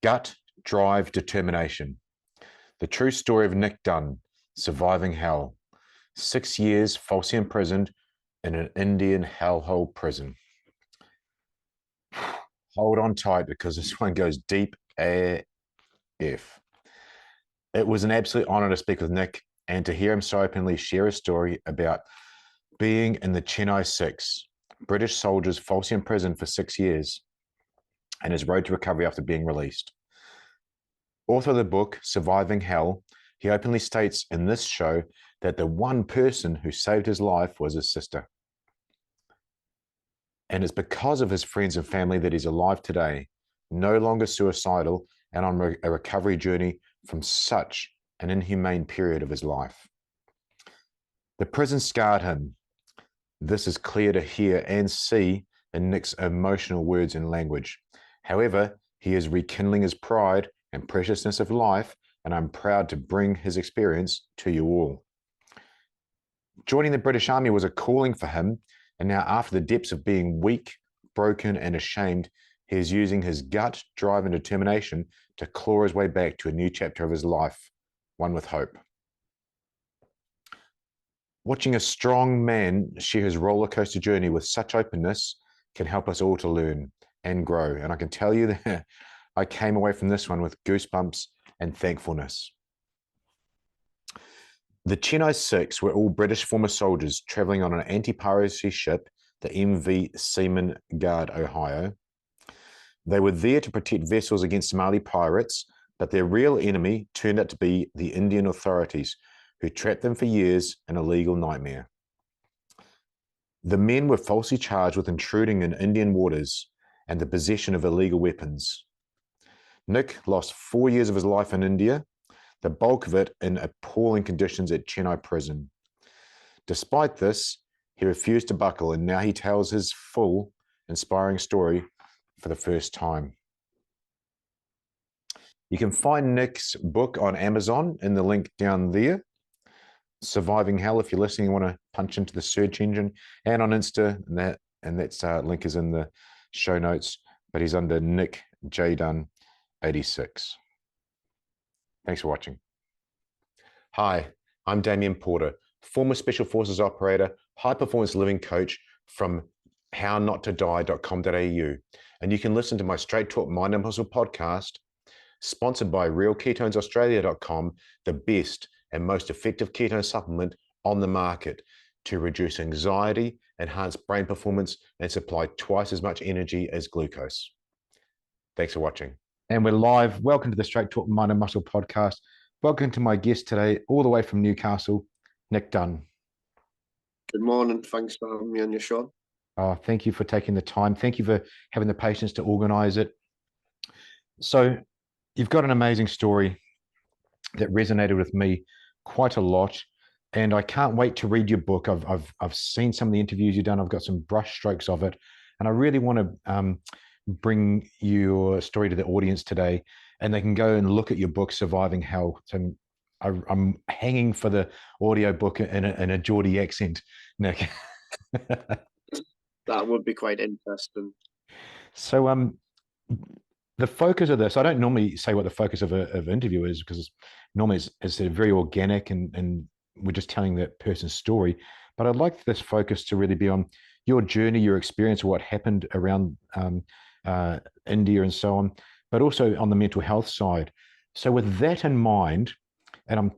Gut, drive, determination. The true story of Nick Dunn, surviving hell. 6 years falsely imprisoned in an Indian hellhole prison. Hold on tight because this one goes deep AF. It was an absolute honor to speak with Nick and to hear him so openly share his story about being in the Chennai 6, British soldiers falsely imprisoned for 6 years, and his road to recovery after being released. Author of the book, Surviving Hell, he openly states in this show that the one person who saved his life was his sister. And it's because of his friends and family that he's alive today, no longer suicidal and on a recovery journey from such an inhumane period of his life. The prison scarred him. This is clear to hear and see in Nick's emotional words and language. However, he is rekindling his pride and preciousness of life, and I'm proud to bring his experience to you all. Joining the British Army was a calling for him, and now after the depths of being weak, broken, and ashamed, he is using his gut, drive, and determination to claw his way back to a new chapter of his life, one with hope. Watching a strong man share his roller coaster journey with such openness can help us all to learn and grow. And I can tell you that I came away from this one with goosebumps and thankfulness. The Chennai 6 were all British former soldiers traveling on an anti-piracy ship, the MV Seaman Guard, Ohio. They were there to protect vessels against Somali pirates, but their real enemy turned out to be the Indian authorities, who trapped them for years in a legal nightmare. The men were falsely charged with intruding in Indian waters and the possession of illegal weapons. Nick lost 4 years of his life in India, the bulk of it in appalling conditions at Chennai prison. Despite this, he refused to buckle, and now he tells his full, inspiring story for the first time. You can find Nick's book on Amazon in the link down there. Surviving Hell, if you're listening, you want to punch into the search engine, and on Insta, and that link is in the show notes, but he's under Nick J. Dunn 86. Thanks for watching. Hi, I'm Damien Porter, former Special Forces operator, high performance living coach from hownottodie.com.au, and you can listen to my Straight Talk Mind and Muscle podcast, sponsored by realketonesaustralia.com, the best and most effective ketone supplement on the market to reduce anxiety, enhance brain performance, and supply twice as much energy as glucose. Thanks for watching. And we're live. Welcome to the Straight Talk Mind and Muscle podcast. Welcome to my guest today, all the way from Newcastle, Nick Dunn. Good morning. Thanks for having me on your show. Thank you for taking the time. Thank you for having the patience to organize it. So you've got an amazing story that resonated with me quite a lot, and I can't wait to read your book. I've seen some of the interviews you've done. I've got some brush strokes of it, and I really want to bring your story to the audience today, and they can go and look at your book, Surviving Hell. So I'm hanging for the audio book in a Geordie accent, Nick. That would be quite interesting. So the focus of this, I don't normally say what the focus of an interview is, because normally it's very organic and we're just telling that person's story. But I'd like this focus to really be on your journey, your experience, what happened around India and so on, but also on the mental health side. So with that in mind, and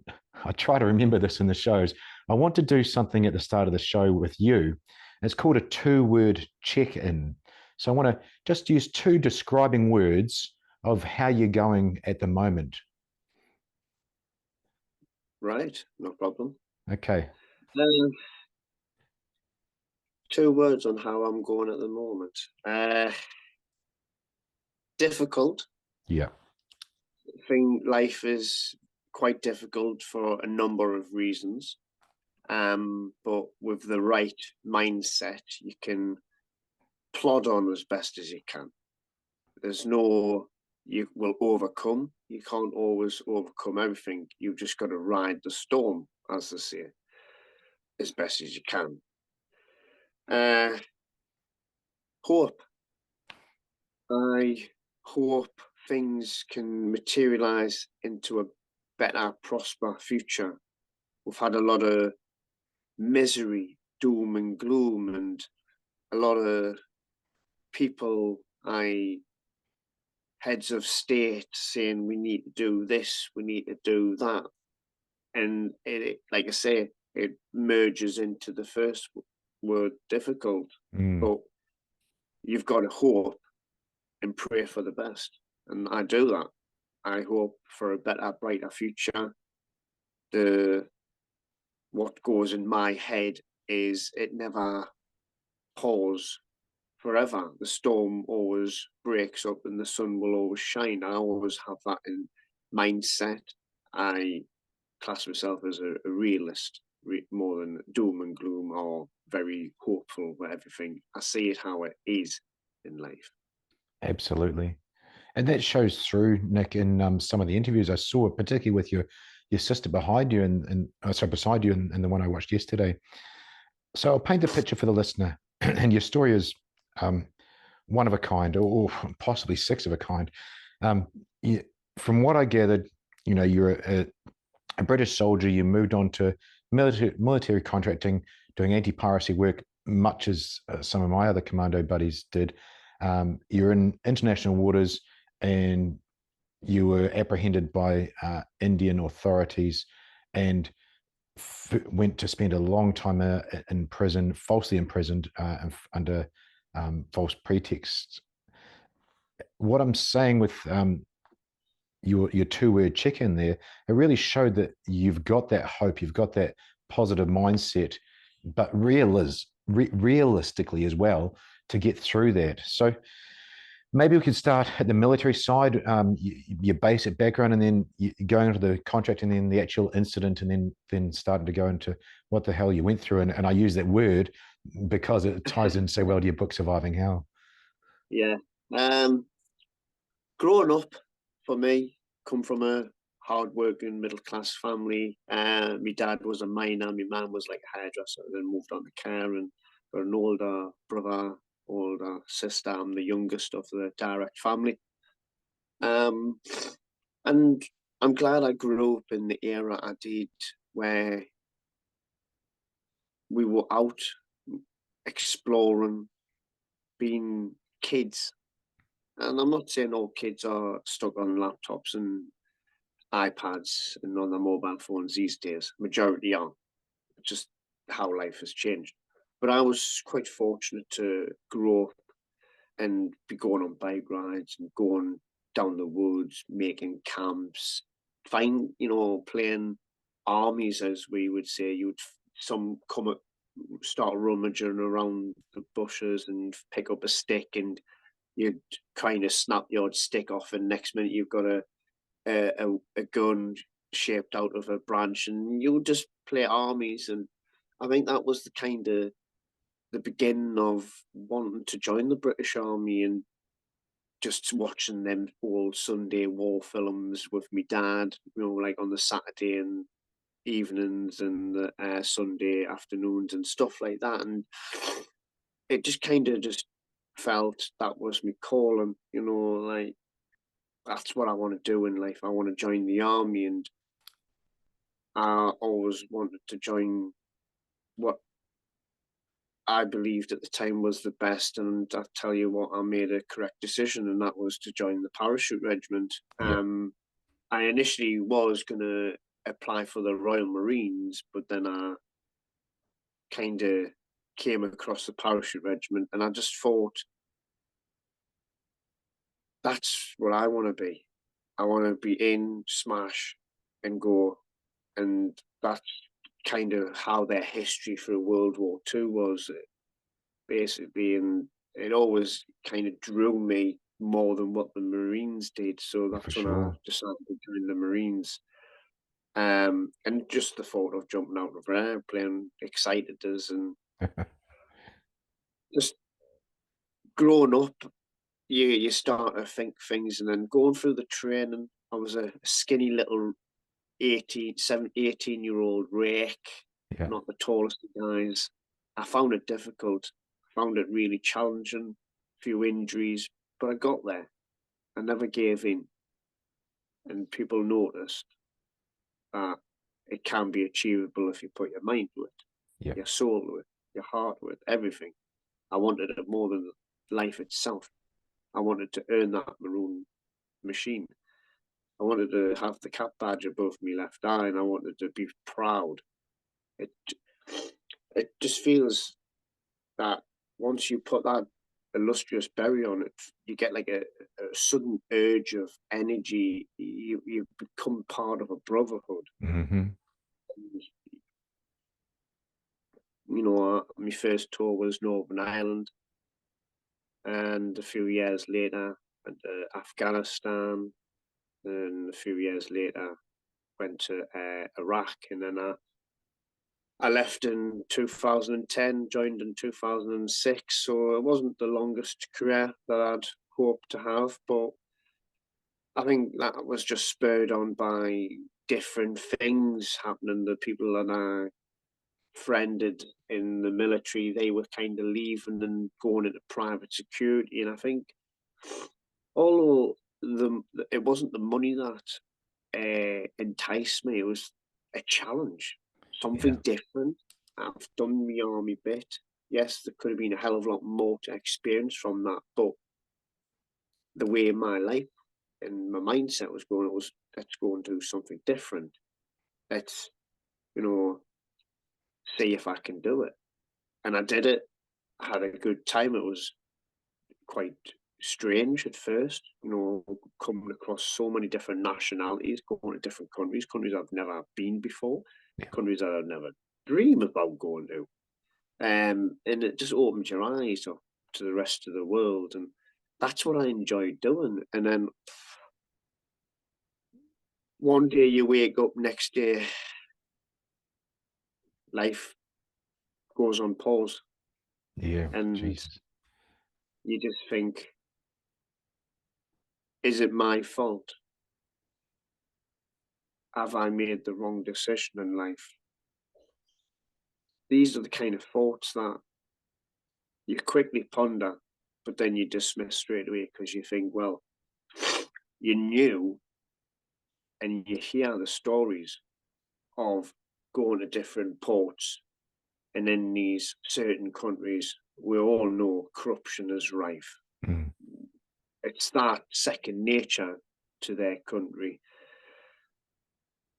I try to remember this in the shows, I want to do something at the start of the show with you. It's called a 2-word check-in. So I want to just use 2 describing words of how you're going at the moment. Right, no problem. Okay. 2 words on how I'm going at the moment. Difficult. Yeah. I think life is quite difficult for a number of reasons. But with the right mindset, you can plod on as best as you can. You will overcome. You can't always overcome everything. You've just got to ride the storm, as they say, as best as you can. Hope. I hope things can materialize into a better, prosper future. We've had a lot of misery, doom and gloom, and a lot of people, heads of state, saying we need to do this, we need to do that, and like I say, it merges into the first word, difficult. Mm, But you've got to hope and pray for the best, and I do that. I hope for a better, brighter future. The What goes in my head is it never pause forever. The storm always breaks up and the sun will always shine. I always have that in mindset. I class myself as a realist, more than doom and gloom, or very hopeful with everything. I see it how it is in life. absolutely. And that shows through, Nick, in some of the interviews I saw, particularly with your sister behind you and sorry, beside you, and the one I watched yesterday. So I'll paint the picture for the listener, and your story is one of a kind, or possibly six of a kind. Um, you, from what I gathered, you're a British soldier. You moved on to military contracting, doing anti-piracy work, much as some of my other commando buddies did. You're in international waters, and you were apprehended by Indian authorities and went to spend a long time in prison, falsely imprisoned under false pretexts. What I'm saying with your two-word check-in there, it really showed that you've got that hope, you've got that positive mindset, but realistically as well to get through that. So maybe we could start at the military side, your basic background, and then going into the contract, and then the actual incident, and then starting to go into what the hell you went through. And I use that word because it ties in so well to your book, Surviving Hell. Yeah. Um, Growing up, for me, come from a hard-working middle-class family. My dad was a miner, my mum was like a hairdresser, and then moved on to care, and got an older brother, older sister. I'm the youngest of the direct family. Um, and I'm glad I grew up in the era I did, where we were out exploring, being kids. And I'm not saying all kids are stuck on laptops and iPads and on their mobile phones these days. Majority are. Just how life has changed. But I was quite fortunate to grow up and be going on bike rides and going down the woods, making camps, playing armies, as we would say. You would some come up, start rummaging around the bushes and pick up a stick, and you'd kind of snap your stick off, and next minute you've got a gun shaped out of a branch, and you would just play armies. And I think that was the kind of the beginning of wanting to join the British Army, and just watching them old Sunday war films with me dad, like on the Saturday and evenings and the Sunday afternoons and stuff like that. And it just kind of just felt that was me calling, like that's what I want to do in life. I want to join the army, and I always wanted to join what I believed at the time was the best. And I tell you what, I made a correct decision, and that was to join the parachute regiment. Yeah, I initially was going to apply for the Royal Marines, but then I kind of came across the parachute regiment, and I just thought, that's what I want to be. I want to be in, smash, and go. And that's kind of how their history through World War II was, basically. And it always kind of drew me more than what the Marines did. So for that's when I sure. decided to join the Marines. And just the thought of jumping out of an airplane excited us, and just growing up, you start to think things, and then going through the training. I was a skinny little 18-year-old rake, Yeah. not the tallest of guys. I found it difficult, found it really challenging, a few injuries, but I got there. I never gave in. And people noticed that it can be achievable if you put your mind to it, your soul to it, your heart to it, everything. I wanted it more than life itself. I wanted to earn that maroon machine. I wanted to have the cap badge above my left eye, and I wanted to be proud. It it just feels that once you put that illustrious berry on it, you get like a sudden urge of energy. You become part of a brotherhood. Mm-hmm. You know, my first tour was Northern Ireland, and a few years later went to Afghanistan, and a few years later went to Iraq, and then I left in 2010, joined in 2006, so it wasn't the longest career that I'd hoped to have, but I think that was just spurred on by different things happening. The people that I friended in the military, they were kind of leaving and going into private security, and I think although it wasn't the money that enticed me, it was a challenge, something different. I've done my army bit. Yes, there could have been a hell of a lot more to experience from that, but the way my life and my mindset was going, it was, let's go and do something different. Let's, you know, see if I can do it. And I did it. I had a good time. It was quite strange at first, you know, coming across so many different nationalities, going to different countries, countries I've never been before, countries that I've never dreamed about going to. And it just opens your eyes up to the rest of the world. And that's what I enjoyed doing. And then one day you wake up, next day life goes on pause. Yeah. And Jesus. you just think, is it my fault? Have I made the wrong decision in life? These are the kind of thoughts that you quickly ponder, but then you dismiss straight away because you think, well, you knew, and you hear the stories of going to different ports, and in these certain countries, we all know corruption is rife. Mm. It's that second nature to their country.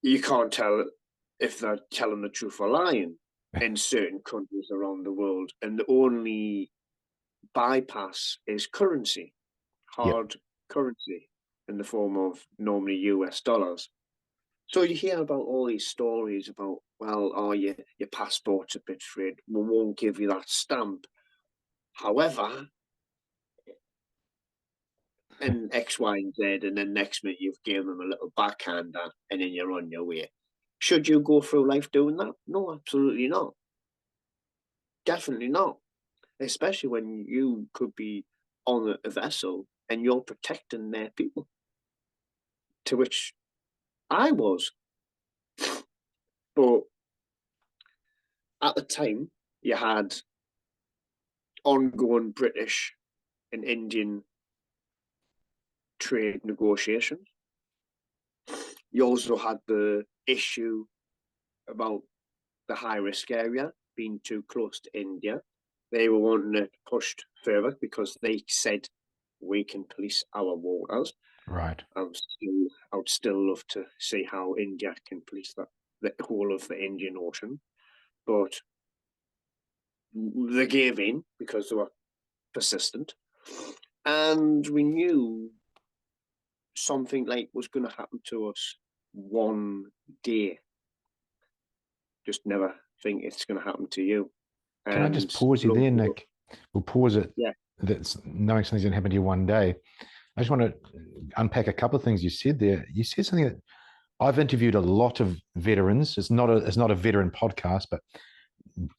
You can't tell if they're telling the truth or lying in certain countries around the world, and the only bypass is currency, hard currency in the form of normally US dollars. So you hear about all these stories about, well, oh, your passport's a bit frayed, we won't give you that stamp. However, and X, Y, and Z, and then next minute you've given them a little backhander, and then you're on your way. Should you go through life doing that? No, absolutely not. Definitely not. Especially when you could be on a vessel and you're protecting their people, to which I was. But at the time, you had ongoing British and Indian trade negotiations. You also had the issue about the high risk area being too close to India. They were wanting it pushed further because they said we can police our waters. Right. I would still love to see how India can police the whole of the Indian Ocean, but they gave in because they were persistent, and we knew something like was going to happen to us one day. Just never think it's going to happen to you. Can I just pause you there, Nick? We'll pause it. Yeah. That's knowing something's going to happen to you one day. I just want to unpack a couple of things you said there. You said something that I've interviewed a lot of veterans. It's not a veteran podcast, but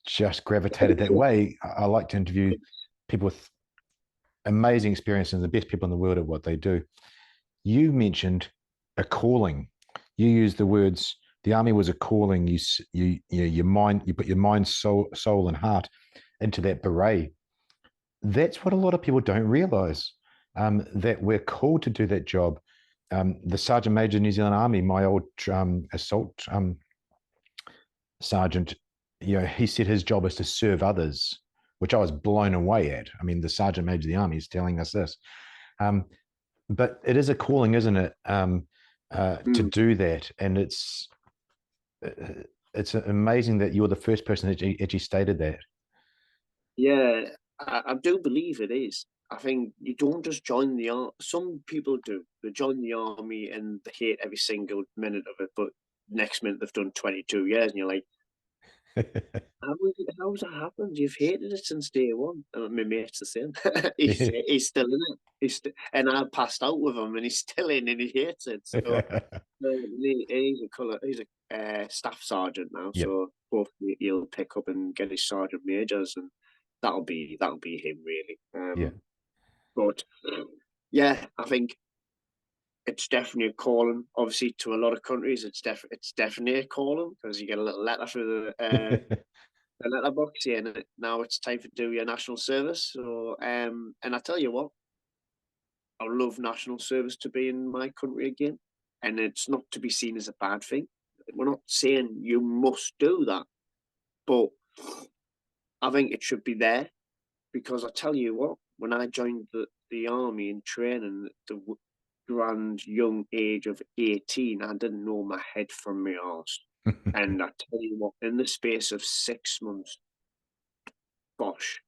just gravitated that way. I like to interview people with amazing experiences and the best people in the world at what they do. You mentioned a calling. You used the words, the army was a calling. Your mind, you put your mind, soul and heart into that beret. That's what a lot of people don't realize. that we're called to do that job. The Sergeant Major of the New Zealand Army, my old assault sergeant, he said his job is to serve others, which I was blown away at. I mean, the Sergeant Major of the Army is telling us this. But it is a calling, isn't it, to do that? And it's amazing that you're the first person that actually stated that. Yeah, I do believe it is. I think you don't just join the army. Some people do. They join the army and they hate every single minute of it, but next minute they've done 22 years, and you're like, how's that happened? You've hated it since day one. And my mate's the same. He's still in it. And I passed out with him, and he's still in, and he hates it. So he's a staff sergeant now. Yep. So hopefully he'll pick up and get his sergeant majors, and that'll be him really. Yeah. But yeah, I think it's definitely a calling. Obviously, to a lot of countries, it's definitely a calling, because you get a little letter through the letterbox saying now it's time to do your national service. So, and I tell you what, I love national service to be in my country again, and it's not to be seen as a bad thing. We're not saying you must do that, but I think it should be there, because I tell you what, when I joined the army in training at the grand young age of 18, I didn't know my head from my arse. And I tell you what, in the space of 6 months, Bosh,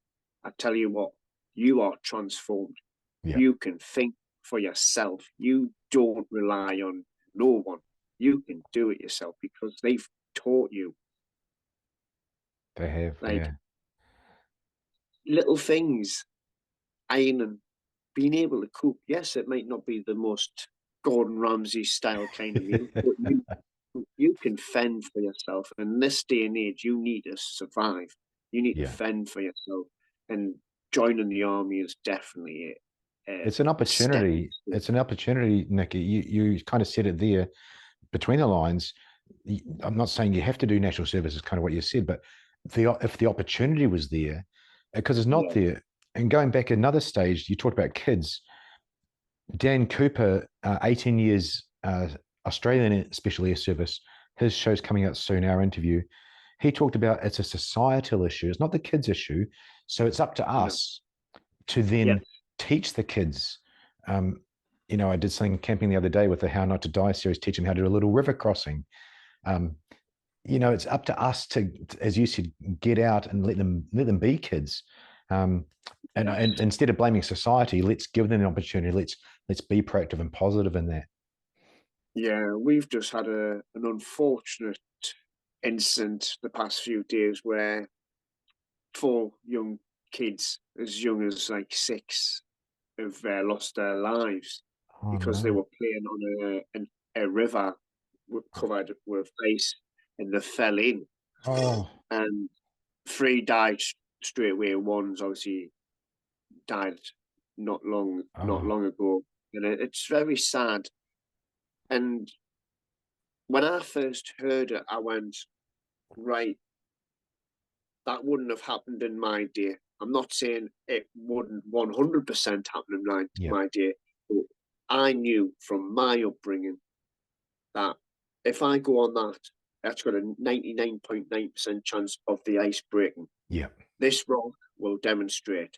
I tell you what, you are transformed. Yeah. You can think for yourself. You don't rely on no one. You can do it yourself, because they've taught you. They have, Like, yeah. little things, ironing, being able to cook. Yes, it might not be the most Gordon Ramsay style kind of meal, but you can fend for yourself. In this day and age, you need to survive. You need to fend for yourself, and joining the army is definitely It's an step. opportunity. It's an opportunity, Nicky. You kind of said it there between the lines. I'm not saying you have to do national service, is kind of what you said, but if the opportunity was there, because it's not Yeah, there. And going back another stage, you talked about kids. Dan Cooper, 18 years, Australian Special Air Service. His show's coming out soon. Our interview. He talked about it's a societal issue. It's not the kids' issue. So it's up to no, us to yes, then teach the kids. I did something camping the other day with the How Not to Die series, teach them how to do a little river crossing. It's up to us to, as you said, get out and let them be kids. And instead of blaming society, let's give them an opportunity. Let's be proactive and positive in that. yeah. We've just had an unfortunate incident the past few days where 4 young kids, as young as like 6, have lost their lives Oh because they no! were playing on a river covered with ice, and they fell in, Oh, and 3 died straight away. One's obviously died not oh, long ago, and it's very sad. And when I first heard it, I went, right, that wouldn't have happened in my day. I'm not saying it wouldn't 100% happen in yeah, my day, but I knew from my upbringing that if I go on that, that's got a 99.9% chance of the ice breaking. yeah, This rock will demonstrate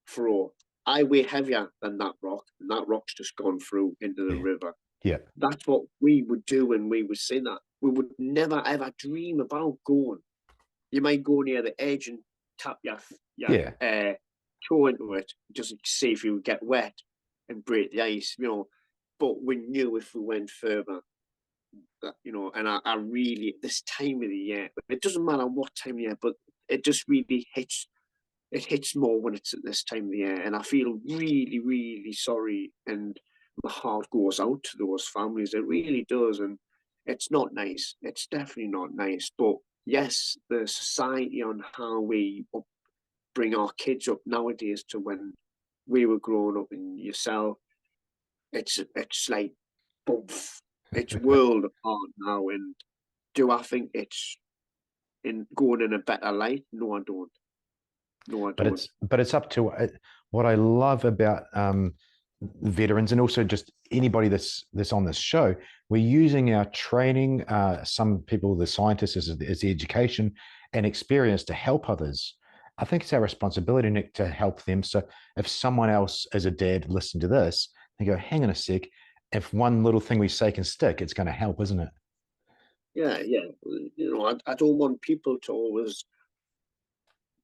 through. I weigh heavier than that rock, and that rock's just gone through into the yeah, river. yeah, That's what we would do when we would say that. We would never ever dream about going. You might go near the edge and tap your yeah. toe into it, just to see if you would get wet and break the ice. But we knew if we went further, and I really, this time of the year, it doesn't matter what time of the year, but it just really hits more when it's at this time of the year. And I feel really, really sorry, and my heart goes out to those families. It really does. And it's not nice. It's definitely not nice. But yes, the society on how we bring our kids up nowadays to when we were growing up, and yourself, it's like both. It's world apart now. And do I think it's in going in a better light? No, I don't. No, I but don't. it's up to what I love about veterans and also just anybody that's on this show, we're using our training, some people, the scientists, as the education and experience to help others. I think it's our responsibility, Nick, to help them. So if someone else as a dad listen to this, they go, hang on a sec, if one little thing we say can stick, it's going to help, isn't it? Yeah, yeah. I don't want people to always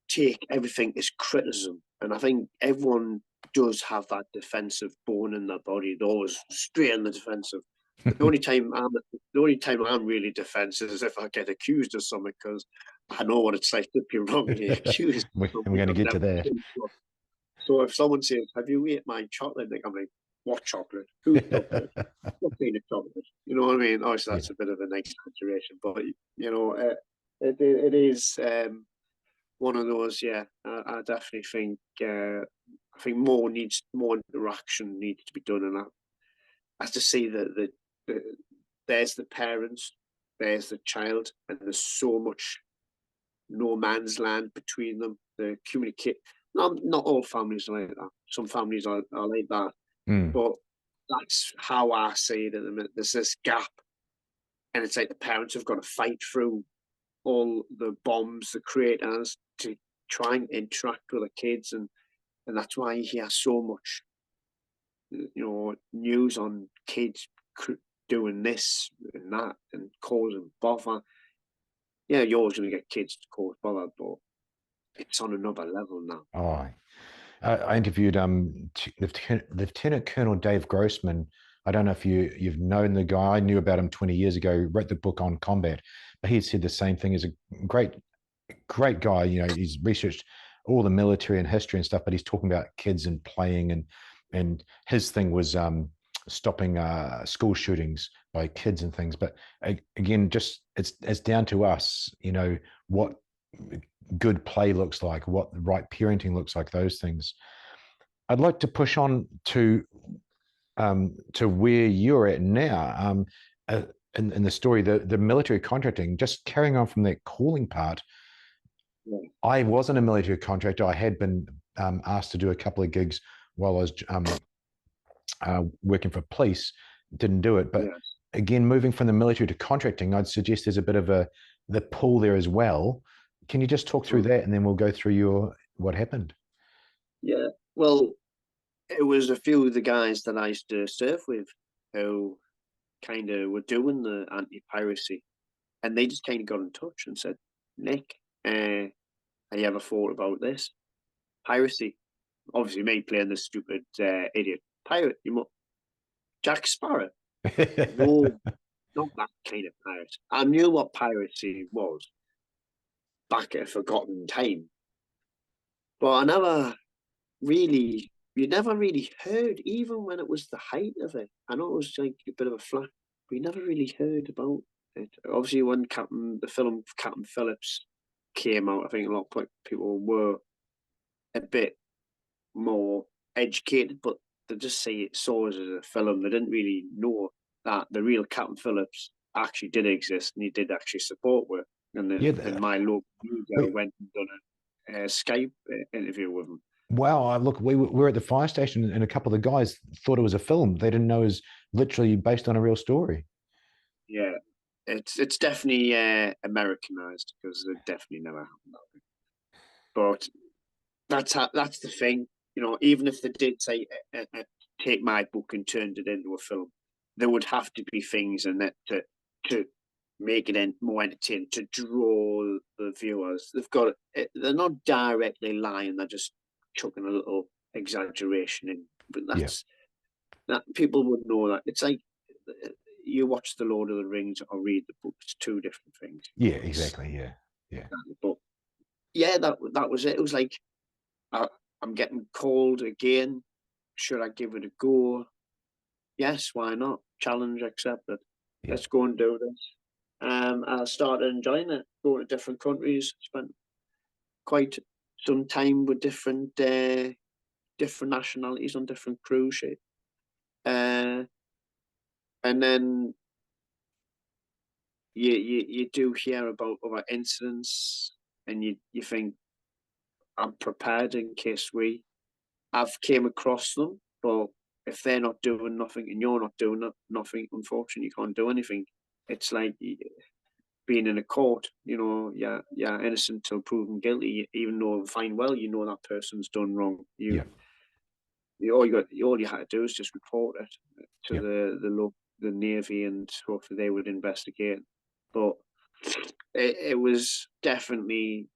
take everything as criticism. And I think everyone does have that defensive bone in their body. They're always straight in the defensive. But the only time I'm really defensive is if I get accused of something, because I know what it's like to be wrongly accused of We're something going to I've get to never that. done. So if someone says, "Have you ate my chocolate?" I'm like, "What chocolate? Whose chocolate? What kind of chocolate?" You know what I mean? Obviously, Yeah. that's a bit of an exaggeration, but it is. One of those, yeah. I definitely think more interaction needs to be done, and I have to see that there's the parents, there's the child, and there's so much no man's land between them. The communicate. Not all families are like that. Some families are like that, Mm. but that's how I see it at the minute. There's this gap, and it's like the parents have got to fight through all the bombs the creators to try and interact with the kids, and that's why he has so much news on kids doing this and that and causing bother. Yeah, you're always going to get kids to cause bother, but it's on another level now. Oh, I interviewed Lieutenant Colonel Dave Grossman. I don't know if you've known the guy. I knew about him 20 years ago. He wrote the book on combat, but he said the same thing. He's a great guy. He's researched all the military and history and stuff, but he's talking about kids and playing, and his thing was stopping school shootings by kids and things. But again, just it's down to us. What good play looks like, what the right parenting looks like, those things. I'd like to push on to where you're at now. In the story, the military contracting, just carrying on from that calling part. Yeah, I wasn't a military contractor. I had been asked to do a couple of gigs while I was working for police. Didn't do it, but yeah, again, moving from the military to contracting, I'd suggest there's a bit of the pull there as well. Can you just talk through mm, that, and then we'll go through what happened? yeah. Well, it was a few of the guys that I used to surf with who kind of were doing the anti-piracy, and they just kind of got in touch and said, "Nick, have you ever thought about this piracy?" Obviously, me playing the stupid idiot pirate, Jack Sparrow. No, not that kind of pirate. I knew what piracy was back at a forgotten time, but you never really heard, even when it was the height of it. I know it was like a bit of a flat, but you never really heard about it. Obviously, when the film Captain Phillips came out, I think a lot of people were a bit more educated, but they just saw it as a film. They didn't really know that the real Captain Phillips actually did exist and he did actually support work. Yeah. And my local media Wait, went and done a Skype interview with him. wow. Look, we were at the fire station, and a couple of the guys thought it was a film. They didn't know it was literally based on a real story. Yeah, it's definitely Americanized because it definitely never happened that way. But that's the thing. Even if they did say take my book and turned it into a film, there would have to be things in it to make it more entertaining, to draw the viewers. They're not directly lying; they're just chucking a little exaggeration in. But Yeah. that people would know that. It's like you watch The Lord of the Rings or read the book; it's two different things. Yeah. It's Exactly. Yeah. Yeah. but yeah, that was it. It was like I, I'm getting cold again. Should I give it a go? Yes, why not? Challenge accepted. Yeah. Let's go and do this. I started enjoying it, going to different countries, spent quite some time with different nationalities on different cruise ships. And then you do hear about other incidents and you think I'm prepared in case I've came across them, but if they're not doing nothing and you're not doing nothing, unfortunately, you can't do anything. It's like being in a court, you're innocent till proven guilty, even though fine well, that person's done wrong. All you had to do is just report it to the Navy, and hopefully they would investigate. But it was definitely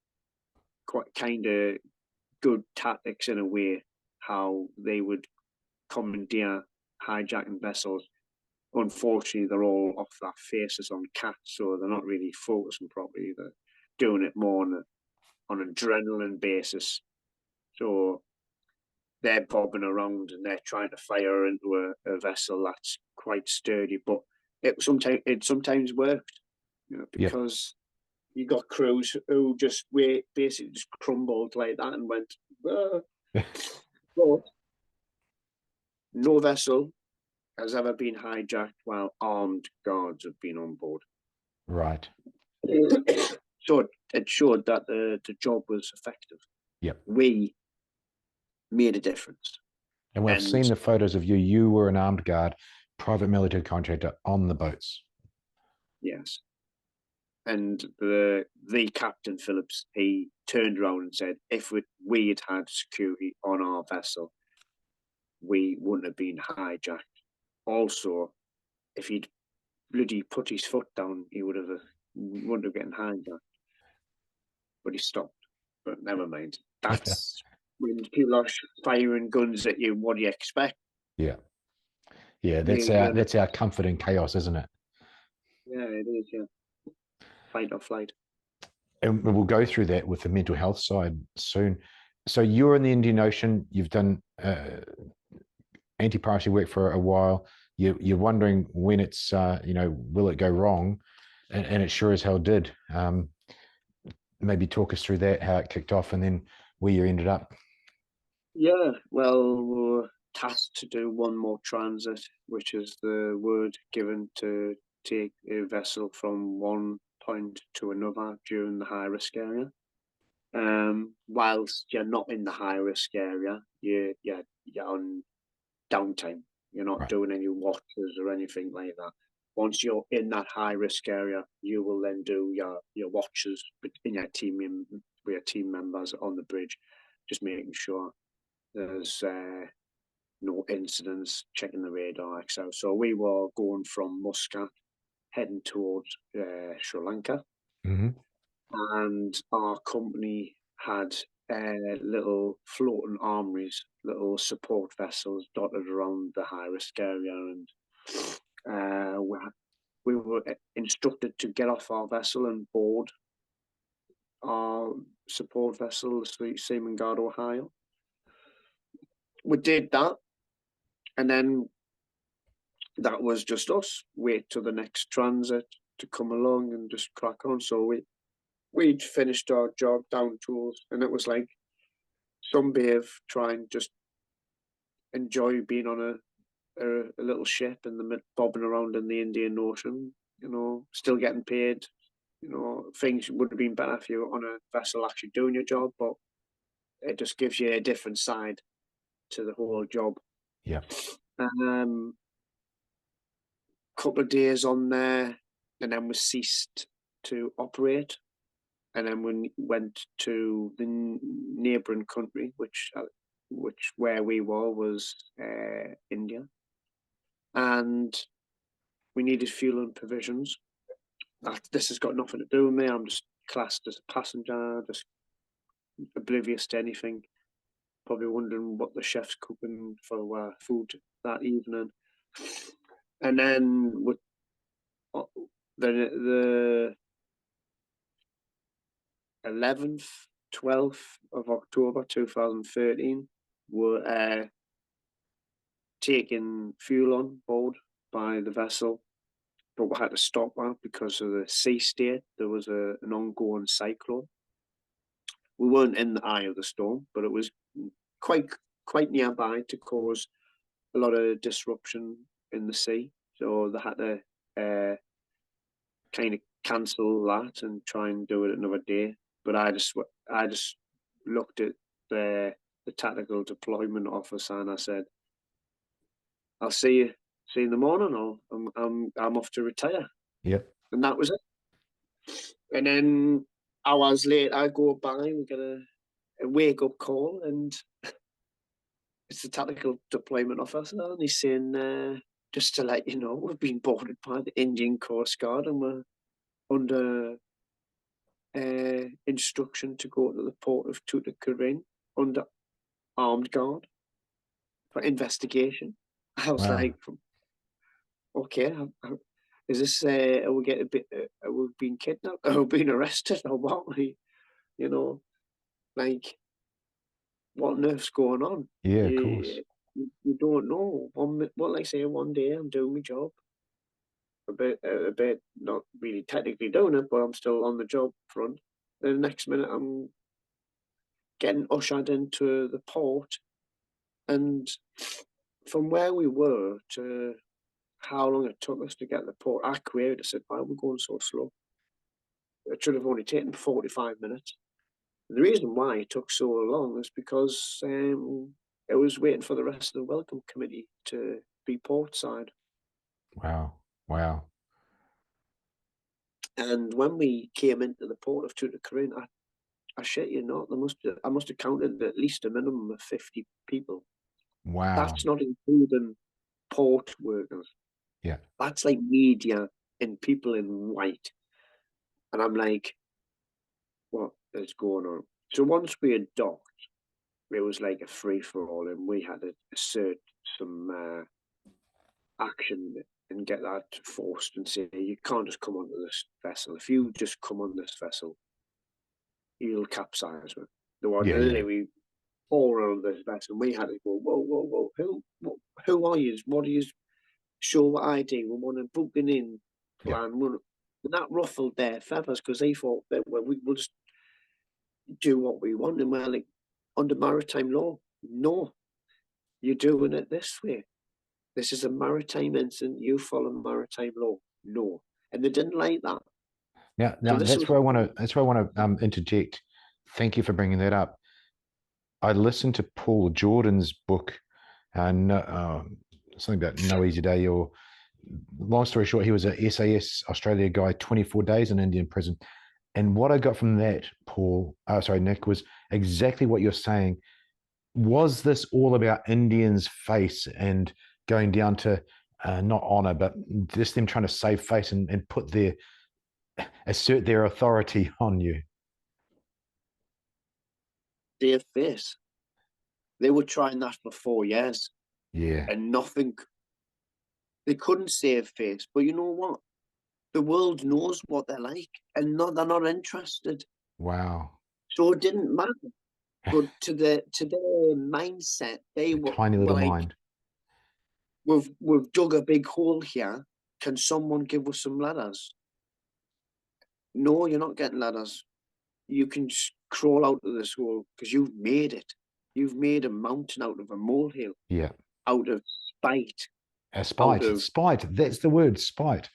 quite kind of good tactics in a way, how they would commandeer hijacking vessels. Unfortunately, they're all off their faces on cats, so they're not really focusing properly. They're doing it more on an adrenaline basis. So they're bobbing around and they're trying to fire into a vessel that's quite sturdy, but it sometimes worked, because you got crews who just basically just crumbled like that and went, ah. But no vessel has ever been hijacked while armed guards have been on board. Right. So it showed that the job was effective. Yep. We made a difference. And we've seen the photos of you. You were an armed guard, private military contractor on the boats. Yes. And the Captain Phillips, he turned around and said, if we had had security on our vessel, we wouldn't have been hijacked. Also, if he'd bloody put his foot down, he wouldn't have gotten hijacked. But he stopped. But never mind. That's when people are firing guns at you. What do you expect? Yeah. That's our comfort in chaos, isn't it? Yeah, it is. Yeah. Fight or flight. And we'll go through that with the mental health side soon. So you're in the Indian Ocean. You've done anti-piracy work for a while. You're wondering when it's, will it go wrong? And it sure as hell did. Maybe talk us through that, how it kicked off, and then where you ended up. Yeah, well, we're tasked to do one more transit, which is the word given to take a vessel from one point to another during the high-risk area. Whilst you're not in the high-risk area, you're on downtime. You're not doing any watches or anything like that. Once you're in that high-risk area, you will then do your watches in your team with your team members on the bridge, just making sure there's no incidents, checking the radar, etc. So we were going from Muscat, heading towards Sri Lanka, and our company had little floating armories, little support vessels dotted around the high-risk area, and we were instructed to get off our vessel and board our support vessel, the Seaman Guard Ohio. We did that, and then that was just us. Wait till the next transit to come along and just crack on. So we'd finished our job, down tools, and it was like some behave, try and just enjoy being on a little ship in the bobbing around in the Indian Ocean, still getting paid. Things would have been better if you were on a vessel actually doing your job, but it just gives you a different side to the whole job. Yeah. Couple of days on there, and then we ceased to operate, and then we went to the neighbouring country, which where we were was India, and we needed fuel and provisions. This has got nothing to do with me. I'm just classed as a passenger, just oblivious to anything. Probably wondering what the chef's cooking for food that evening. And then with the 11th, 12th of October 2013 were taking fuel on board by the vessel, but we had to stop that because of the sea state. There was an ongoing cyclone. We weren't in the eye of the storm, but it was quite nearby to cause a lot of disruption in the sea. So they had to kind of cancel that and try and do it another day. But I just looked at the tactical deployment officer and I said, I'll see you in the morning, or I'm off to retire. Yep. And that was it. And then hours later, I go by, we get a wake up call, and it's the tactical deployment officer, and he's saying, just to let you know, we've been boarded by the Indian Coast Guard, and we're under instruction to go to the port of Tuticorin under armed guard for investigation. I was Wow. like, okay, is this? Are we getting a bit? Are we being kidnapped? Are we being arrested? Or what? You know, like, what on earth's going on? Yeah, of course. You don't know. Like I say, one day I'm doing my job, a bit, not really technically doing it, but I'm still on the job front. The next minute I'm getting ushered into the port, and from where we were to how long it took us to get to the port, I queried. I said, "Why are we going so slow? It should have only taken 45 minutes." And the reason why it took so long is because I was waiting for the rest of the welcome committee to be portside. Wow. Wow. And when we came into the port of Tuticorin, I shit you not, I must have counted at least a minimum of 50 people. Wow. That's not including port workers. Yeah. That's like media and people in white. And I'm like, what is going on? So once we had docked, it was like a free for all, and we had to assert some action and get that forced and say, you can't just come onto this vessel. If you just come on this vessel, you'll capsize. The one Yeah. Yeah. literally all around this vessel, and we had to go, whoa, whoa, whoa, who are you? What are you? Show what ID. We want to book an in Yeah. plan. And that ruffled their feathers because they thought that we will just do what we want. And we're like, under maritime law, no, you're doing it this way. This is a maritime incident. You follow maritime law. No. And they didn't like that. Now So this that's was, where I want to. That's where I want to interject. Thank you for bringing that up. I listened to Paul Jordan's book, something about No Easy Day. Or long story short, he was a SAS Australia guy, 24 days in Indian prison. And what I got from that, Nick, was exactly what you're saying. Was this all about Indians' face and going down to not honor, but just them trying to save face and put their assert their authority on you? their face. They were trying that for 4 years Yeah. and nothing. They couldn't save face. But you know what? The world knows what they're like, and they're not interested. Wow. So it didn't matter. But to their mindset, they A were, tiny were little like, mind. we've dug a big hole here. Can someone give us some ladders? No, you're not getting ladders. You can just crawl out of this hole because you've made it. You've made a mountain out of a molehill, Yeah. out of spite, A out spite. of Spite. That's the word, spite.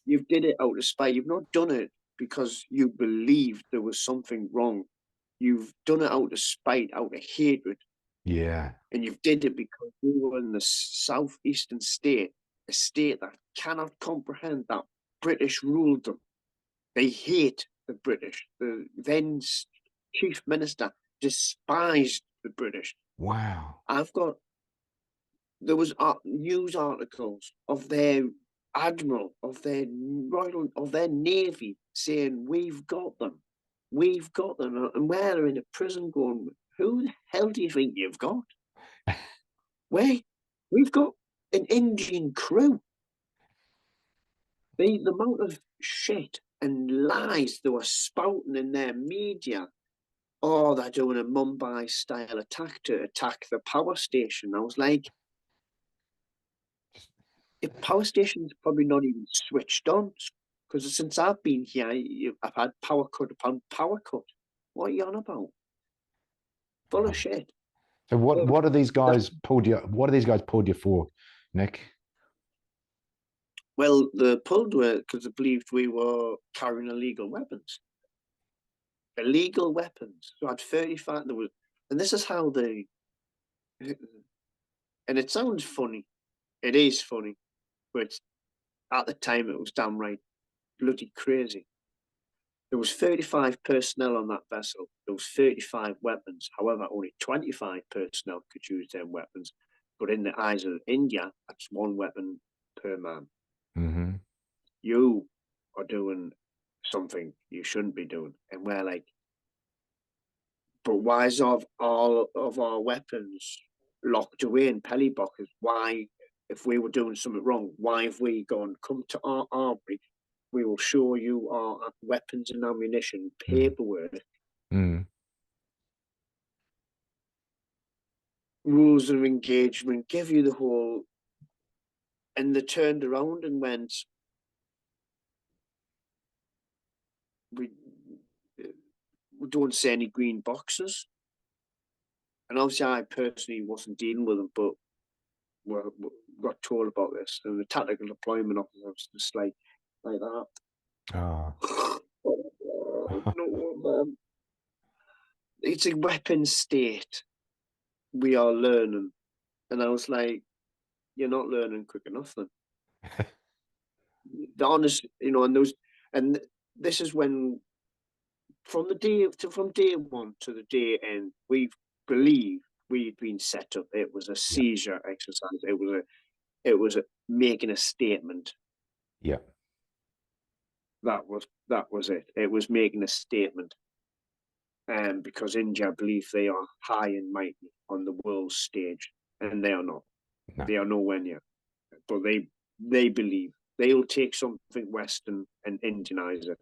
you've did it out of spite. You've not done it because you believed there was something wrong. You've done it out of spite, out of hatred, Yeah. and you've did it because you were in the southeastern state, a state that cannot comprehend that British ruled them. They hate the British. The then chief minister despised the British. Wow. There was news articles of their admiral, of their royal, of their navy saying, "We've got them, we've got them," and we're in a prison going, "Who the hell do you think you've got? Where we've got an Indian crew." The amount of shit and lies they were spouting in their media. Oh, they're doing a Mumbai style attack to attack the power station. I was like, the power station's probably not even switched on because since I've been here, I've had power cut upon power cut. What are you on about? Full of Wow. shit. So But what are these guys pulled you? What are these guys pulled you for, Nick? well, the pulled were because they believed we were carrying illegal weapons. Illegal weapons. So I had 35. There was, and this is how And it sounds funny. It is funny, but at the time it was damn right bloody crazy. There was 35 personnel on that vessel. There was 35 weapons. However, only 25 personnel could use their weapons. But in the eyes of India, that's one weapon per man. Mm-hmm. You are doing something you shouldn't be doing. And we're like, but why is all of our weapons locked away in pelly boxes? Why, if we were doing something wrong, why have we gone, come to our armory, we will show you our weapons and ammunition, paperwork, Mm. rules of engagement, give you the whole, and they turned around and went, we, we don't see any green boxes. And obviously I personally wasn't dealing with them, but we got told about this. And the tactical deployment officer was just like that. Oh. No, man. It's a weapon state we are learning. And I was like, you're not learning quick enough then. The honest, and this is when from day one to the day end, we believe we'd been set up. It was a seizure exercise. It was making a statement. Yeah. That was it. It was making a statement. Because India believe they are high and mighty on the world stage, and they are not. No. They are nowhere near. But they believe they'll take something Western and Indianize it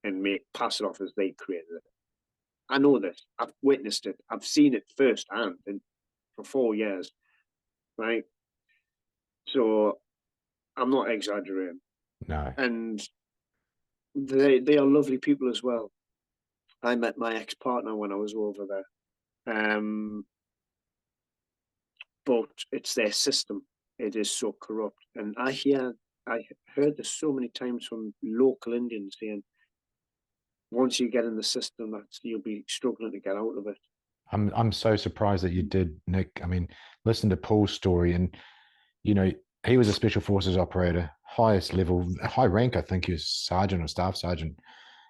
and pass it off as they created it. I know this. I've witnessed it. I've seen it firsthand for 4 years, right? So I'm not exaggerating. No. And they are lovely people as well. I met my ex-partner when I was over there. But it's their system. It is so corrupt. And I heard this so many times from local Indians saying, once you get in the system, you'll be struggling to get out of it. I'm so surprised that you did, Nick. I mean, listen to Paul's story, and he was a special forces operator, highest level, high rank. I think he was sergeant or staff sergeant,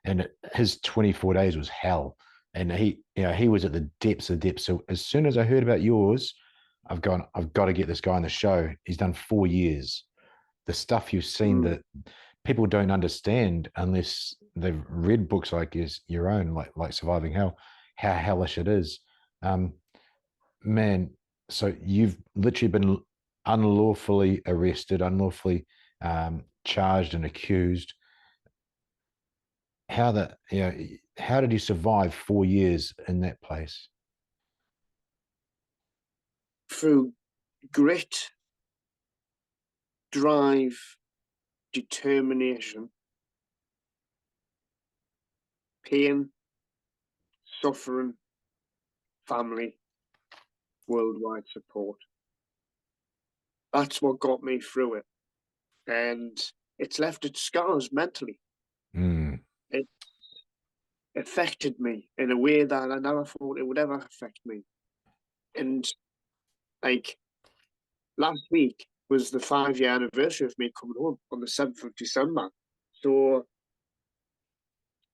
and his 24 days was hell. And he was at the depths of depths. So as soon as I heard about yours, I've got to get this guy on the show. He's done 4 years. The stuff you've seen that people don't understand unless they've read books like your own, like Surviving Hell, how hellish it is. Man, so you've literally been unlawfully arrested, unlawfully charged and accused. How did you survive 4 years in that place? Through grit, drive, determination, pain, suffering, family, worldwide support. That's what got me through it. And it's left its scars mentally. It affected me in a way that I never thought it would ever affect me. And like last week was the 5-year anniversary of me coming home on the 7th of December. So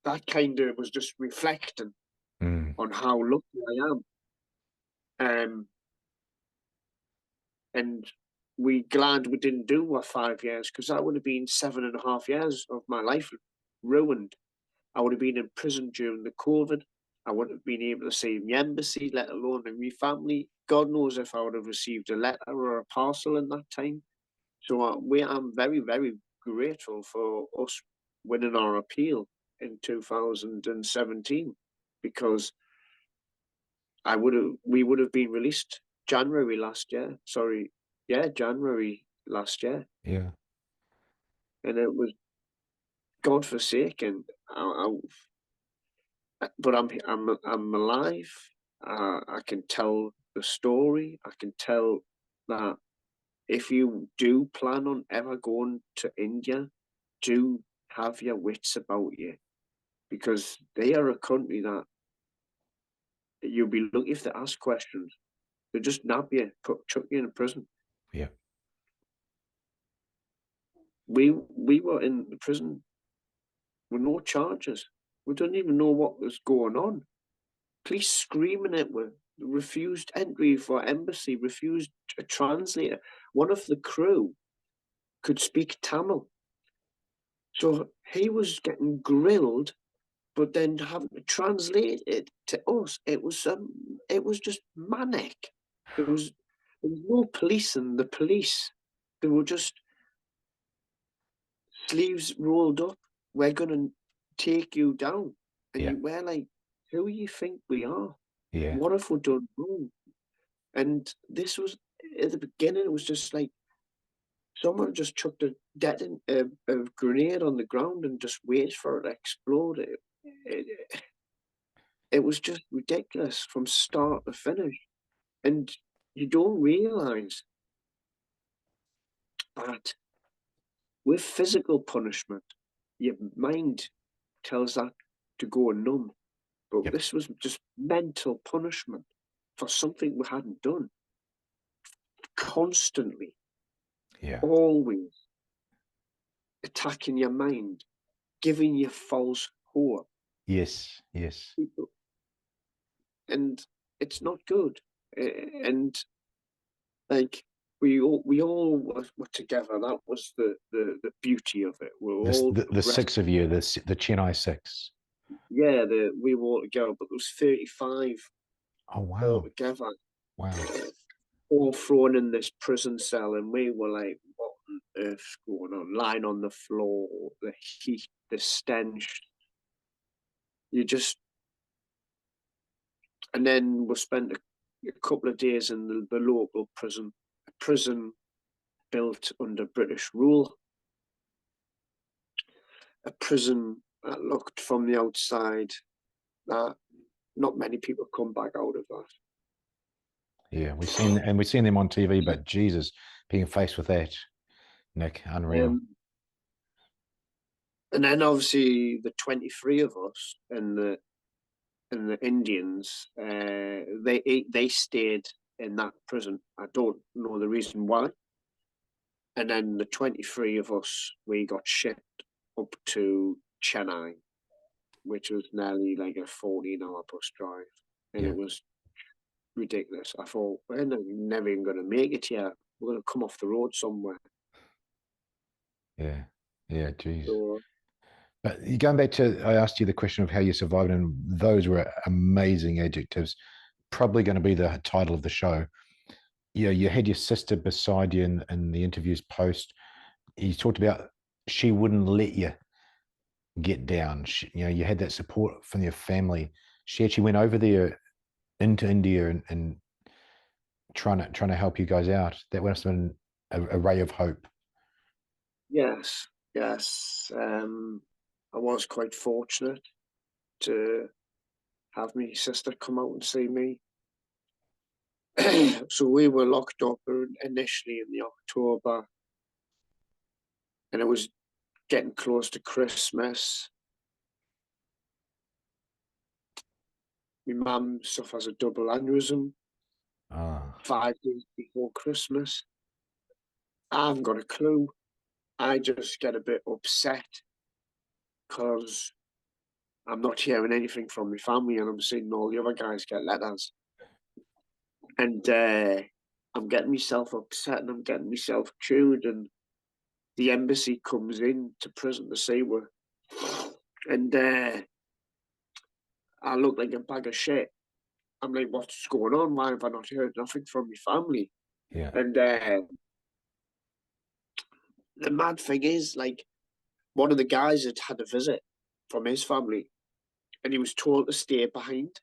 that kind of was just reflecting on how lucky I am. And we glad we didn't do our 5 years, because that would have been 7.5 years of my life ruined. I would have been in prison during the COVID. I wouldn't have been able to see my embassy, let alone my family. God knows if I would have received a letter or a parcel in that time. So I'm very, very grateful for us winning our appeal in 2017, because we would have been released January last year. January last year. Yeah. And it was godforsaken. But I'm alive. I can tell the story. I can tell that if you do plan on ever going to India, do have your wits about you, because they are a country that you'll be lucky if they ask questions. They just nab you, chuck you in prison. Yeah. We were in the prison with no charges. We didn't even know what was going on. Police screaming at us, refused entry for embassy, refused a translator. One of the crew could speak Tamil. So he was getting grilled, but then having to translate it to us. It was just manic. There was no police in the police. They were just sleeves rolled up. We're gonna take you down, and Yeah. we're like, who you think we are? Yeah. What have we done wrong? And this was at the beginning. It was just like someone just chucked a grenade on the ground and just waited for it to explode. It was just ridiculous from start to finish. And you don't realise that with physical punishment, your mind tells that to go numb. But Yep. this was just mental punishment for something we hadn't done. Constantly, Yeah. always attacking your mind, giving you false hope. Yes. Yes. And it's not good. And like we all were together. That was the beauty of it. We were all The six of you, the Chennai six. we were all together, but there was 35 Oh all wow. together, Wow. all thrown in this prison cell, and we were like, what on earth's going on? Lying on the floor, the heat, the stench. You just, and then we spent a couple of days in the local prison, a prison built under British rule, a prison that looked from the outside that not many people come back out of that. Yeah, we've seen them on TV, but Jesus, being faced with that, Nick, unreal. And then obviously the 23 of us and the Indians, they stayed in that prison. I don't know the reason why. And then the 23 of us, we got shipped up to Chennai, which was nearly like a 14-hour bus drive. And Yeah. it was ridiculous. I thought, we're never even going to make it here. We're going to come off the road somewhere. Yeah. Yeah. Geez. So, But going back to, I asked you the question of how you survived, and those were amazing adjectives. Probably going to be the title of the show. Yeah, you had your sister beside you in the interviews post. You talked about she wouldn't let you get down. You had that support from your family. She actually went over there into India and trying to help you guys out. That must have been a ray of hope. yes. I was quite fortunate to have my sister come out and see me. So we were locked up initially in the October, and it was getting close to Christmas. My mum suffers a double aneurysm Ah, 5 days before Christmas. I haven't got a clue. I just get a bit upset because I'm not hearing anything from my family, and I'm seeing all the other guys get letters. And I'm getting myself upset, and I'm getting myself chewed, and the embassy comes in to prison to see her. And I look like a bag of shit. I'm like, what's going on? Why have I not heard nothing from my family? yeah, And the mad thing is, like, one of the guys had had a visit from his family, and he was told to stay behind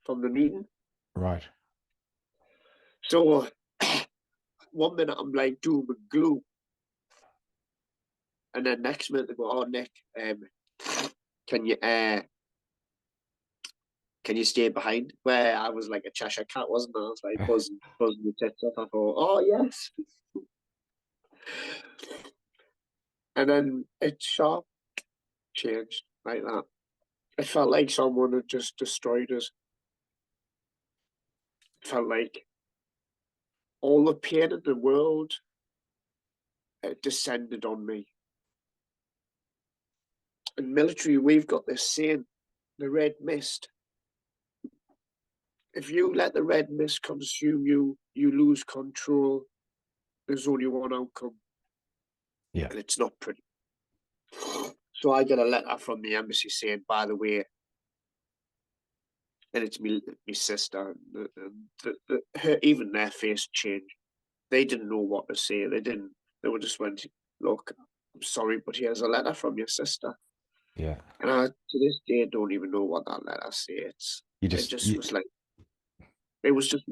from the meeting. right. So 1 minute I'm like doom and gloom, and then next minute they go, "Oh, Nick, can you can you stay behind?" Where I was like a Cheshire cat, wasn't I? I was like buzzing the tits off. I thought, "Oh yes." And then it sharp changed like that. It felt like someone had just destroyed us. It felt like all the pain in the world descended on me. In military, we've got this saying, the red mist. If you let the red mist consume you, you lose control. There's only one outcome. Yeah. And it's not pretty. So I get a letter from the embassy saying, by the way, and it's me sister, even their face changed. They didn't know what to say. They were just went, look, I'm sorry, but here's a letter from your sister. Yeah. And I, to this day, don't even know what that letter says. Was like, it was just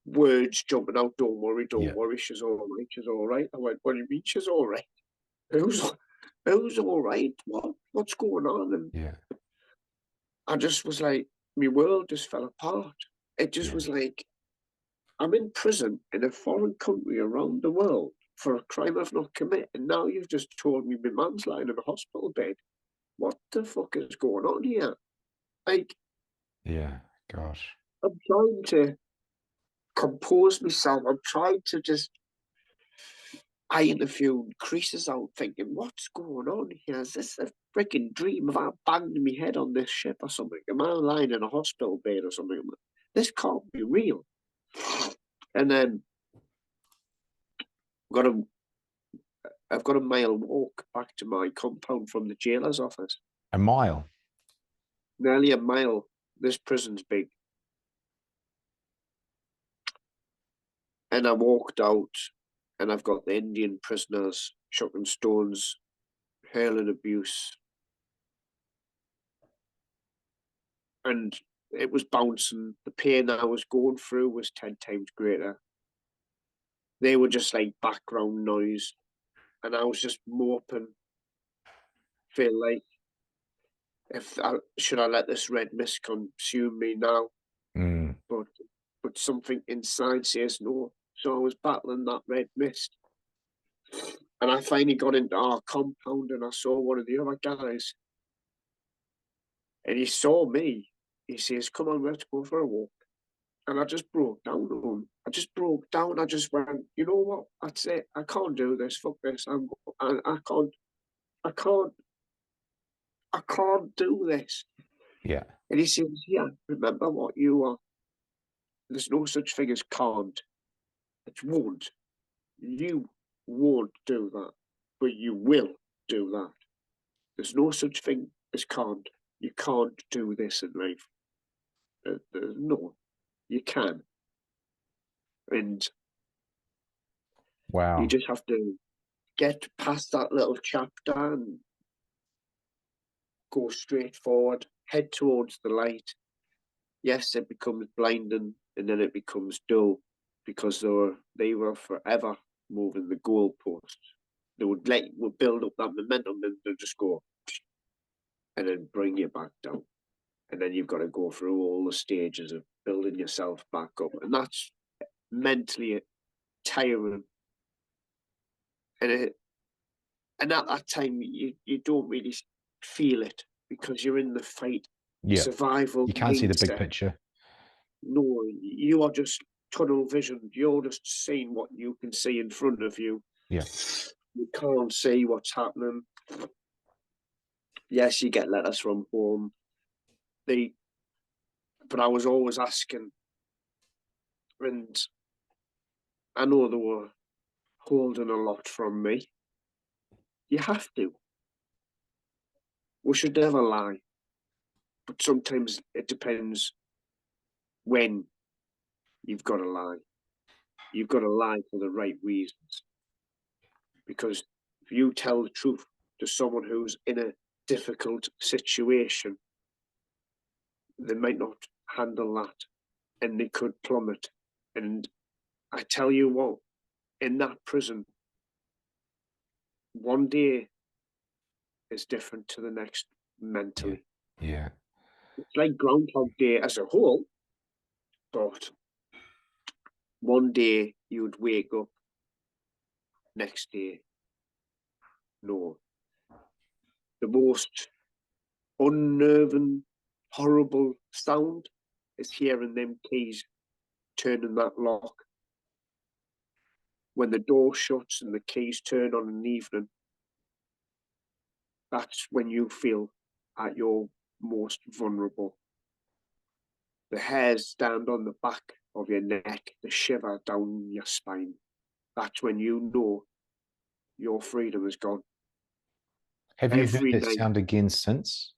words jumping out. Don't worry, she's all right, she's all right. I went, what do you mean she's all right? Who's all right? What's going on? And yeah. I just was like, my world just fell apart. It just was like, I'm in prison in a foreign country around the world for a crime I've not committed. And now you've just told me my mum's lying in a hospital bed. What the fuck is going on here? Like, Yeah. Gosh. I'm trying to compose myself. I'm trying to just iron a few creases out, thinking, what's going on here? Is this a freaking dream? Have I banged my head on this ship or something? Am I lying in a hospital bed or something? This can't be real. And then I've got a mile walk back to my compound from the jailer's office. A mile? Nearly a mile. This prison's big. And I walked out, and I've got the Indian prisoners chucking stones, hurling abuse. And it was bouncing. The pain I was going through was 10 times greater. They were just like background noise. And I was just moping. Feel like, should I let this red mist consume me now? Mm. But something inside says no. So I was battling that red mist. And I finally got into our compound and I saw one of the other guys. And he saw me. He says, come on, let's go for a walk. And I just broke down on him. I just broke down. I just went, you know what? That's it. I can't do this. Fuck this. I can't do this. Yeah. And he says, yeah, remember what you are. There's no such thing as can't. It's won't. You won't do that, but you will do that. There's no such thing as can't. You can't do this in life. No, you can. And Wow. you just have to get past that little chapter and go straight forward, head towards the light. Yes, it becomes blinding and then it becomes dull because they were forever moving the goalposts. They would build up that momentum and they'd just go and then bring you back down. And then you've got to go through all the stages of building yourself back up. And that's mentally tiring. And at that time, you don't really feel it because you're in the fight. Yeah. Survival. You can't see the big picture. No, you are just tunnel vision. You're just seeing what you can see in front of you. Yeah. You can't see what's happening. Yes, you get letters from home. But I was always asking, and I know they were holding a lot from me. You have to. We should never lie. But sometimes it depends when you've got to lie. You've got to lie for the right reasons. Because if you tell the truth to someone who's in a difficult situation, they might not handle that and they could plummet. And I tell you what, in that prison, one day is different to the next mentally. Yeah. It's like Groundhog Day as a whole, but one day you would wake up, next day, no. The most unnerving, horrible sound is hearing them keys turning that lock. when the door shuts and the keys turn on in the evening, that's when you feel at your most vulnerable. The hairs stand on the back of your neck, the shiver down your spine. That's when you know your freedom is gone. Have you heard Every that night, sound again since?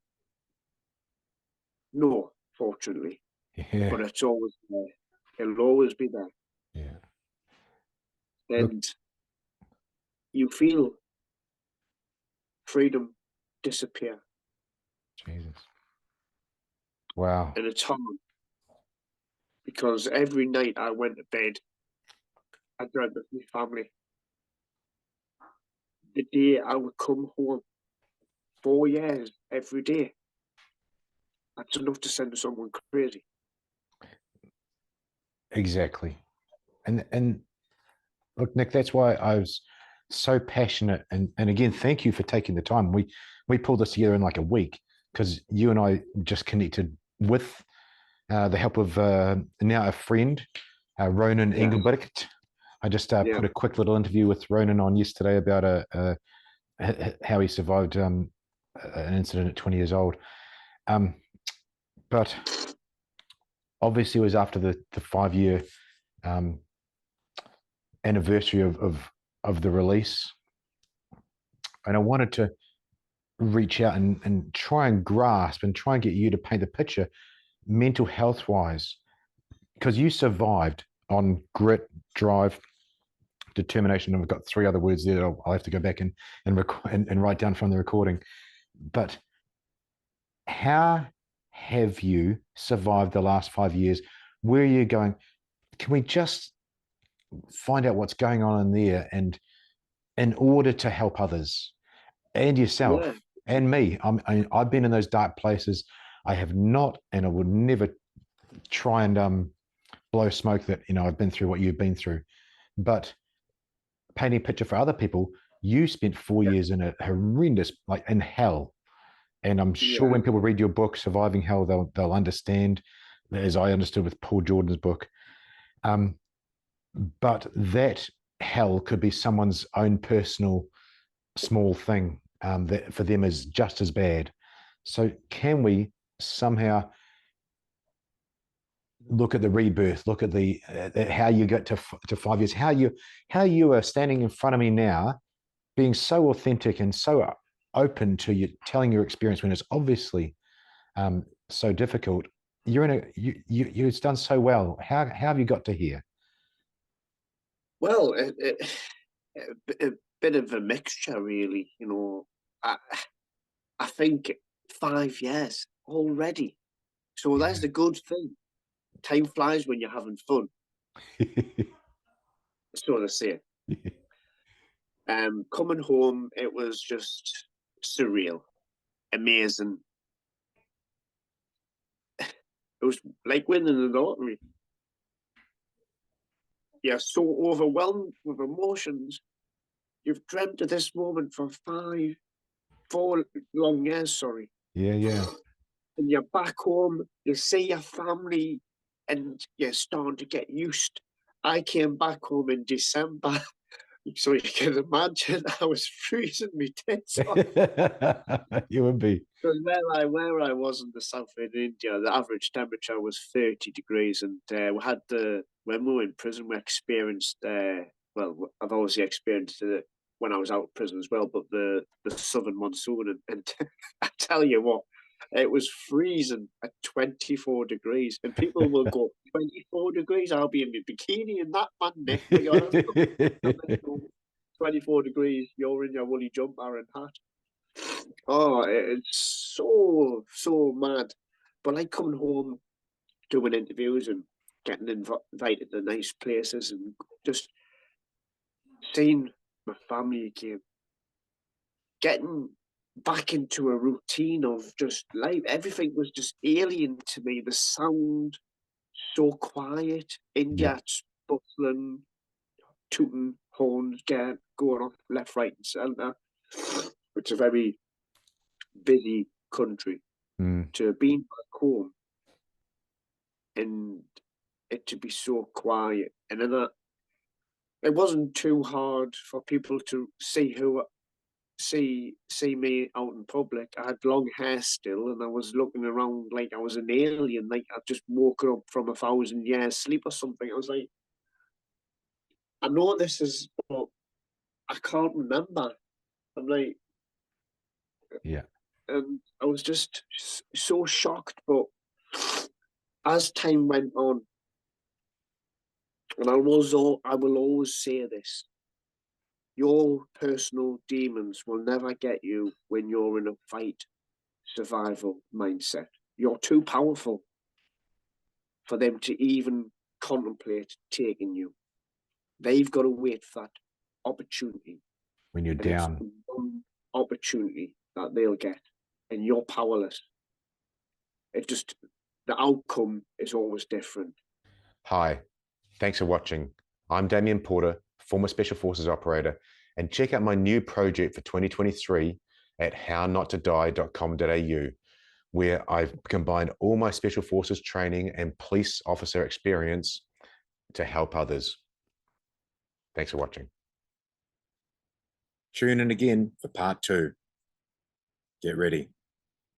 no, fortunately, Yeah, but it's always there. It'll always be there. yeah. Look, And you feel freedom disappear. Jesus. Wow. And it's hard because every night I went to bed, I dreamt of my family. The day I would come home, 4 years every day, that's enough to send someone crazy. Exactly. And look, Nick, that's why I was so passionate. And again, thank you for taking the time. We pulled this together in like a week because you and I just connected with the help of now a friend, Ronan Yeah. Engelbrecht. I just Yeah. put a quick little interview with Ronan on yesterday about how he survived an incident at 20 years old. But obviously, it was after the 5 year anniversary of the release, and I wanted to reach out and try and grasp and try and get you to paint the picture mental health wise, because you survived on grit, drive, determination. And we've got three other words there that I'll have to go back and write down from the recording. But how have you survived the last 5 years? Where are you going? Can we just find out what's going on in there, and in order to help others and yourself Yeah. and me? I've been in those dark places. I have not, and I would never try and blow smoke that I've been through what you've been through. But painting a picture for other people, you spent 4 years in a horrendous, like in hell. And I'm sure Yeah. when people read your book, Surviving Hell, they'll understand, as I understood with Paul Jordan's book. But that hell could be someone's own personal small thing that for them is just as bad. So can we somehow look at the rebirth, look at the how you get to 5 years, how you are standing in front of me now, being so authentic and so open to you telling your experience when it's obviously so difficult. You're in it's done so well. How have you got to here? Well, a bit of a mixture, really. I think 5 years already. So that's the good thing. Time flies when you're having fun, so to say. Coming home, it was just surreal, amazing. It was like winning the lottery. You're so overwhelmed with emotions. You've dreamt of this moment for 4 long years, sorry. Yeah. And you're back home, you see your family, and you're starting to get used. I came back home in December, so you can imagine I was freezing my tits off. You would be. Because where I was in the south of India, the average temperature was 30 degrees, and when we were in prison, we experienced well, I've obviously experienced it when I was out of prison as well, but the southern monsoon, and I tell you what, it was freezing at 24 degrees, and people will go 24 degrees. I'll be in my bikini and that, man, Nick. But you're 24 degrees. You're in your woolly jumper and hat. Oh, it's so mad. But like coming home, doing interviews and getting invited to nice places and just seeing my family again, getting back into a routine of just life. Everything was just alien to me. The sound, so quiet. Yeah. India's bustling, tooting horns, going off left, right, and centre. It's a very busy country. Mm. To being back home and it to be so quiet. And then it wasn't too hard for people to see me out in public. I had long hair still, and I was looking around like I was an alien, like I just woken up from 1,000 years sleep or something. I was like, I know this is, but I can't remember. I'm like, Yeah. and I was just so shocked. But as time went on, and I will always say this: your personal demons will never get you when you're in a fight survival mindset. You're too powerful for them to even contemplate taking you. They've got to wait for that opportunity. When you're And it's down. the one opportunity that they'll get. And you're powerless. It just, the outcome is always different. Hi, thanks for watching. I'm Damien Porter, former Special Forces operator, and check out my new project for 2023 at hownottodie.com.au, where I've combined all my Special Forces training and police officer experience to help others. Thanks for watching. Tune in again for part 2. Get ready.